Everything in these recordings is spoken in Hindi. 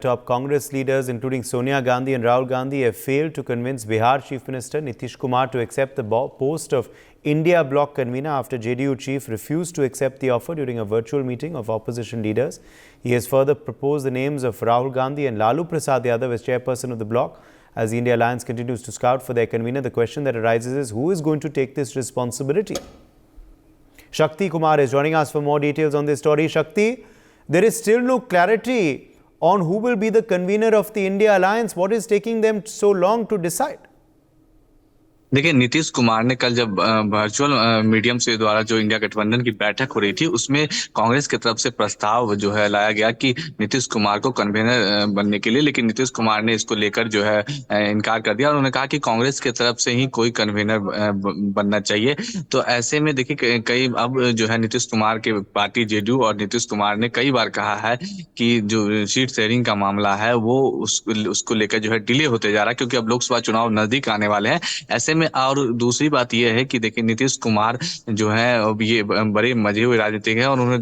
Top Congress leaders, including Sonia Gandhi and Rahul Gandhi, have failed to convince Bihar Chief Minister Nitish Kumar to accept the post of India Bloc convener after JDU chief refused to accept the offer during a virtual meeting of opposition leaders. He has further proposed the names of Rahul Gandhi and Lalu Prasad Yadav as chairperson of the bloc. As the India Alliance continues to scout for their convener, the question that arises is who is going to take this responsibility? Shakti Kumar is joining us for more details on this story. Shakti, there is still no clarity on who will be the convener of the India Alliance. What is taking them so long to decide? देखिए, नीतीश कुमार ने कल जब वर्चुअल मीडियम से द्वारा जो इंडिया गठबंधन की बैठक हो रही थी, उसमें कांग्रेस की तरफ से प्रस्ताव जो है लाया गया कि नीतीश कुमार को कन्वेनर बनने के लिए, लेकिन नीतीश कुमार ने इसको लेकर जो है इनकार कर दिया और उन्होंने कहा कि कांग्रेस की तरफ से ही कोई कन्वेनर बनना चाहिए। तो ऐसे में देखिए कई अब जो है नीतीश कुमार के पार्टी जेडीयू और नीतीश कुमार ने कई बार कहा है कि जो सीट शेयरिंग का मामला है वो उसको लेकर जो है डिले होते जा रहा है, क्योंकि अब लोकसभा चुनाव नजदीक आने वाले हैं। ऐसे में और दूसरी बात यह है कि देखिए नीतीश कुमार जो है अब ये बड़े मजे हुए राजनीतिक है और उन्होंने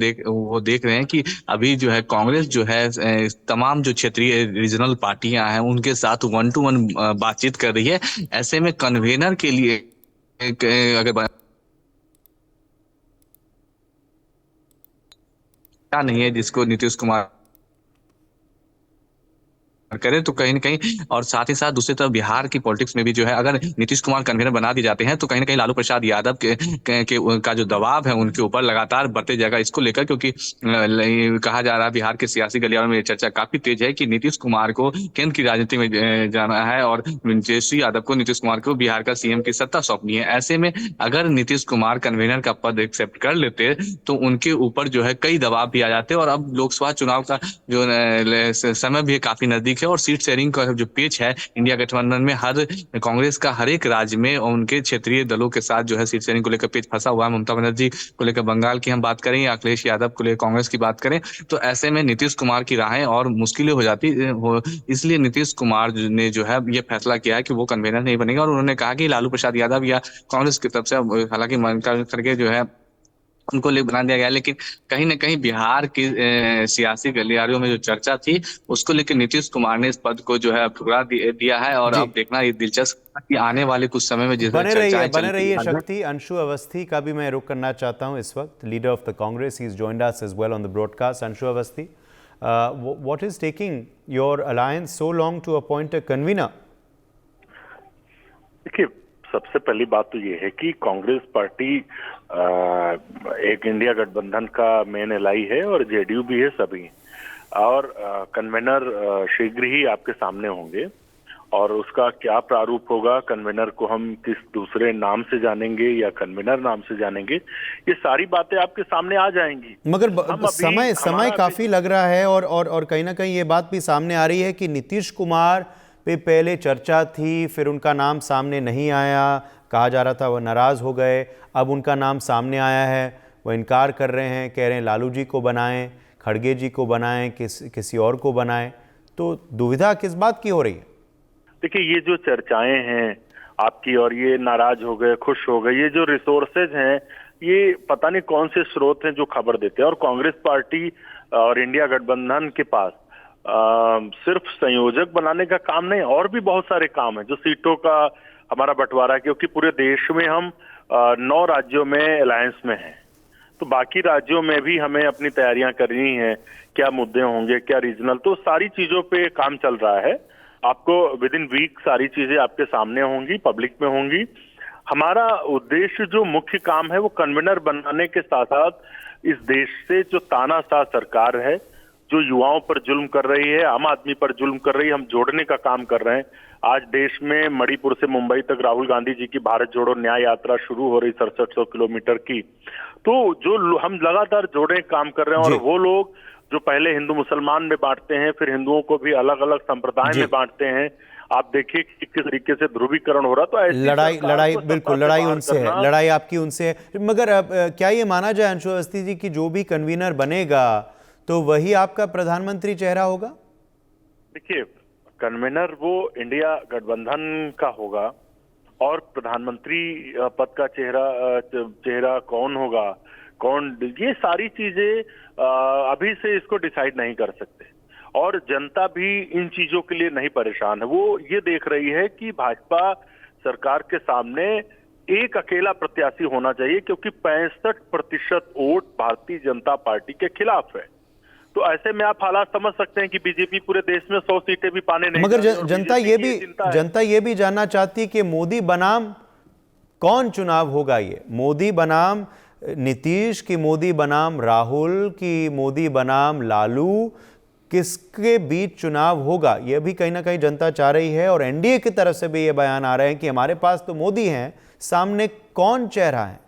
देख रहे हैं कि अभी जो है कांग्रेस जो है तमाम जो क्षेत्रीय रीजनल पार्टियां हैं उनके साथ 1-to-1 बातचीत कर रही है। ऐसे में कन्वेनर के लिए अगर क्या नहीं है जिसको नीतीश कुमार करें, तो कहीं ना कहीं और साथ ही साथ दूसरी तरफ बिहार की पॉलिटिक्स में भी जो है अगर नीतीश कुमार कन्वेनर बना दिए जाते हैं तो कहीं ना कहीं लालू प्रसाद यादव का जो दबाव है उनके ऊपर लगातार बढ़ते जाएगा। इसको लेकर क्योंकि कहा जा रहा है बिहार के सियासी गलियारों में ये चर्चा काफी तेज है कि नीतीश कुमार को केंद्र की राजनीति में जाना है और तेजस्वी यादव को नीतीश कुमार को बिहार का सीएम की सत्ता सौंपनी है। ऐसे में अगर नीतीश कुमार कन्वेनर का पद एक्सेप्ट कर लेते तो उनके ऊपर जो है कई दबाव भी आ जाते और अब लोकसभा चुनाव का जो समय भी काफी नजदीक है और सीट शेयरिंग का जो पेच है इंडिया गठबंधन में हर कांग्रेस का हर एक राज्य में उनके क्षेत्रीय दलों के साथ जो है सीट शेयरिंग को लेकर पेच फंसा हुआ है। ममता बनर्जी को लेकर बंगाल की हम बात करें या अखिलेश यादव को लेकर कांग्रेस की बात करें, तो ऐसे में नीतीश कुमार की राहें और मुश्किलें हो जाती हो। इसलिए नीतीश कुमार ने जो है ये फैसला किया है कि वो कन्वेनर नहीं बनेगा और उन्होंने कहा कि लालू प्रसाद यादव या कांग्रेस की तरफ से हालांकि मन करके जो है उनको ले बना दिया गया, लेकिन कहीं ना कहीं बिहार की सियासी गलियारों में जो चर्चा थी उसको लेकर नीतीश कुमार ने इस पद को जो है ठुकरा दिया है और अब देखना ये दिलचस्प है कि आने वाले कुछ समय में जिस बने रही है शक्ति। अंशु अवस्थी का भी मैं रुख करना चाहता हूं इस वक्त, leader of the Congress, he is joined us as well on the broadcast. Anshu Awasthi, what is taking your alliance so long to appoint a convener? देखिए, सबसे पहली बात तो ये है कि कांग्रेस पार्टी एक इंडिया गठबंधन का मेन एलाई है और जेडीयू भी है, सभी। और कन्वेनर शीघ्र ही आपके सामने होंगे और उसका क्या प्रारूप होगा, कन्वेनर को हम किस दूसरे नाम से जानेंगे या कन्वेनर नाम से जानेंगे, ये सारी बातें आपके सामने आ जाएंगी। मगर समय काफी लग रहा है और कहीं ना कहीं ये बात भी सामने आ रही है कि नीतीश कुमार पे पहले चर्चा थी, फिर उनका नाम सामने नहीं आया, कहा जा रहा था वह नाराज हो गए, अब उनका नाम सामने आया है, वह इनकार कर रहे हैं, कह रहे हैं लालू जी को बनाएं, खड़गे जी को बनाएं, किसी और को बनाएं। तो दुविधा किस बात की हो रही है? देखिए, ये जो चर्चाएं हैं आपकी और ये नाराज हो गए, खुश हो गए, ये जो रिसोर्सेज हैं ये पता नहीं कौन से स्रोत हैं जो खबर देते हैं। और कांग्रेस पार्टी और इंडिया गठबंधन के पास सिर्फ संयोजक बनाने का काम नहीं, और भी बहुत सारे काम है, जो सीटों का हमारा बंटवारा, क्योंकि पूरे देश में हम 9 राज्यों में अलायंस में हैं, तो बाकी राज्यों में भी हमें अपनी तैयारियां करनी है, क्या मुद्दे होंगे, क्या रीजनल, तो सारी चीजों पे काम चल रहा है। आपको विद इन वीक सारी चीजें आपके सामने होंगी, पब्लिक में होंगी। हमारा उद्देश्य जो मुख्य काम है वो कन्वेनर बनाने के साथ साथ इस देश से जो तानाशाह सरकार है, जो युवाओं पर जुल्म कर रही है, आम आदमी पर जुल्म कर रही है, हम जोड़ने का काम कर रहे हैं। आज देश में मणिपुर से मुंबई तक राहुल गांधी जी की भारत जोड़ो न्याय यात्रा शुरू हो रही 6700 किलोमीटर की, तो जो हम लगातार जोड़ने का काम कर रहे हैं। और वो लोग जो पहले हिंदू मुसलमान में बांटते हैं, फिर हिंदुओं को भी अलग अलग संप्रदाय में बांटते हैं, आप देखिए किस तरीके से ध्रुवीकरण हो रहा। तो लड़ाई बिल्कुल, लड़ाई उनसे है, लड़ाई आपकी उनसे है। मगर क्या ये माना जाए अंशु अवस्थी जी की जो भी कन्वीनर बनेगा तो वही आपका प्रधानमंत्री चेहरा होगा? देखिए, कन्वेनर वो इंडिया गठबंधन का होगा और प्रधानमंत्री पद का चेहरा कौन होगा, ये सारी चीजें अभी से इसको डिसाइड नहीं कर सकते। और जनता भी इन चीजों के लिए नहीं परेशान है। वो ये देख रही है कि भाजपा सरकार के सामने एक अकेला प्रत्याशी होना चाहिए, क्योंकि 65% वोट भारतीय जनता पार्टी के खिलाफ है। तो ऐसे में आप हालात समझ सकते हैं कि बीजेपी पूरे देश में 100 सीटें भी पाने नहीं। मगर जनता ये भी जानना चाहती है कि मोदी बनाम कौन चुनाव होगा। ये मोदी बनाम नीतीश की, मोदी बनाम राहुल की, मोदी बनाम लालू, किसके बीच चुनाव होगा, यह भी कहीं ना कहीं जनता चाह रही है। और एनडीए की तरफ से भी ये बयान आ रहे हैं कि हमारे पास तो मोदी हैं, सामने कौन चेहरा है।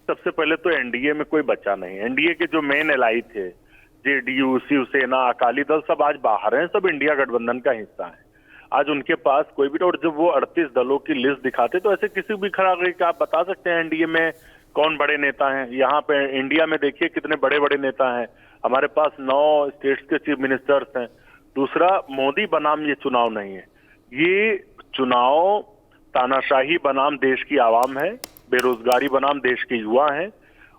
सबसे पहले तो एनडीए में कोई बच्चा नहीं। एनडीए के जो मेन एलाई थे, जेडीयू, शिवसेना, अकाली दल, सब आज बाहर हैं, सब इंडिया गठबंधन का हिस्सा है। आज उनके पास कोई भी, और जब वो 38 दलों की लिस्ट दिखाते तो ऐसे किसी भी खड़ा करके आप बता सकते हैं एनडीए में कौन बड़े नेता हैं। यहाँ पे इंडिया में देखिए कितने बड़े बड़े नेता हैं। हमारे पास 9 स्टेट्स के चीफ मिनिस्टर्स हैं। दूसरा, मोदी बनाम ये चुनाव नहीं है, ये चुनाव तानाशाही बनाम देश की आवाम है, बेरोजगारी बनाम देश के युवा हैं,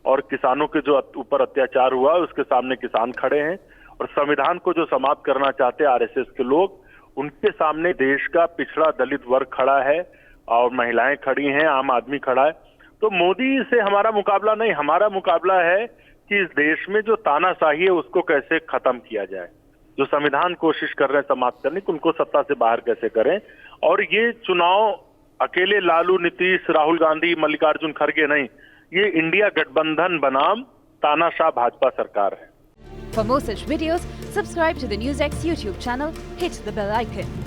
और किसानों के जो ऊपर अत्याचार हुआ उसके सामने किसान खड़े हैं, और संविधान को जो समाप्त करना चाहते हैं आरएसएस के लोग, उनके सामने देश का पिछड़ा दलित वर्ग खड़ा है और महिलाएं खड़ी हैं, आम आदमी खड़ा है। तो मोदी से हमारा मुकाबला नहीं, हमारा मुकाबला है कि इस देश में जो तानाशाही है उसको कैसे खत्म किया जाए। जो संविधान कोशिश कर रहे हैं समाप्त करने की, उनको सत्ता से बाहर कैसे करें। और ये चुनाव अकेले लालू, नीतीश, राहुल गांधी, मल्लिकार्जुन खड़गे नहीं, ये इंडिया गठबंधन बनाम तानाशाह भाजपा सरकार है। For more such videos, subscribe to the NewsX YouTube channel, hit the bell icon.